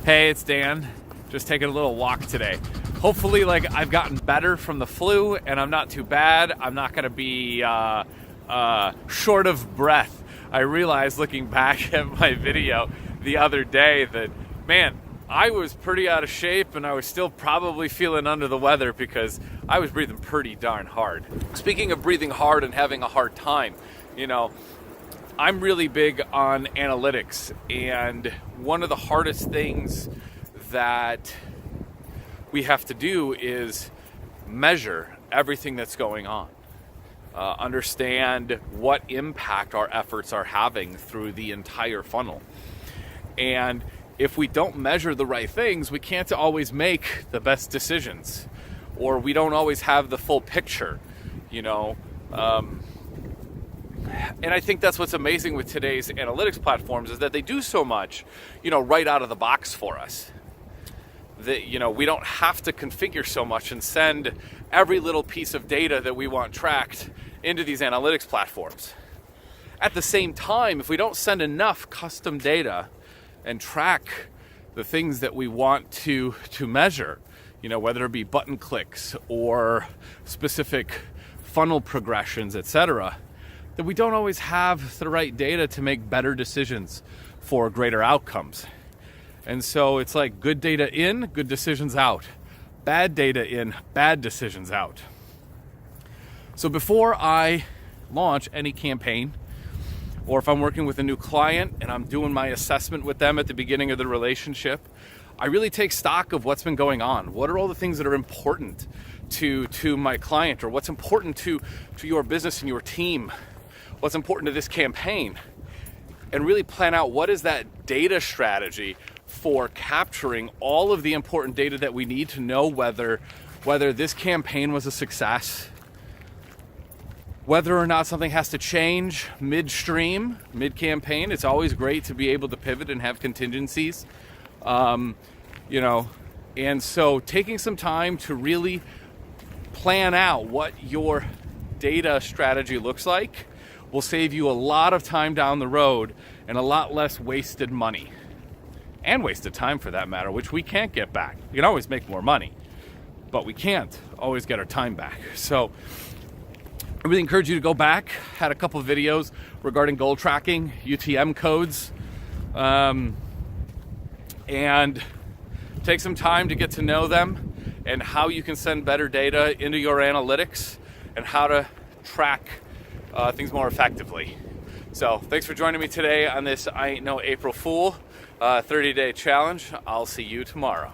Hey, it's Dan. Just taking a little walk today. Hopefully, I've gotten better from the flu and I'm not too bad. I'm not going to be short of breath. I realized looking back at my video the other day that, man, I was pretty out of shape and I was still probably feeling under the weather because I was breathing pretty darn hard. Speaking of breathing hard and having a hard time, I'm really big on analytics, and one of the hardest things that we have to do is measure everything that's going on. Understand what impact our efforts are having through the entire funnel. And if we don't measure the right things, we can't always make the best decisions, or we don't always have the full picture, And I think that's what's amazing with today's analytics platforms is that they do so much, right out of the box for us. That, we don't have to configure so much and send every little piece of data that we want tracked into these analytics platforms. At the same time, if we don't send enough custom data and track the things that we want to measure, whether it be button clicks or specific funnel progressions, etc., that we don't always have the right data to make better decisions for greater outcomes. And so it's like good data in, good decisions out. Bad data in, bad decisions out. So before I launch any campaign, or if I'm working with a new client and I'm doing my assessment with them at the beginning of the relationship, I really take stock of what's been going on. What are all the things that are important to my client, or what's important to your business and your team? What's important to this campaign, and really plan out what is that data strategy for capturing all of the important data that we need to know whether this campaign was a success, whether or not something has to change midstream, mid-campaign. It's always great to be able to pivot and have contingencies, and so taking some time to really plan out what your data strategy looks like will save you a lot of time down the road and a lot less wasted money and wasted time, for that matter, which we can't get back. We can always make more money, but we can't always get our time back. So I really encourage you to go back. Had a couple of videos regarding goal tracking, UTM codes, and take some time to get to know them and how you can send better data into your analytics and how to track things more effectively. So thanks for joining me today on this I Ain't No April Fool 30-day challenge. I'll see you tomorrow.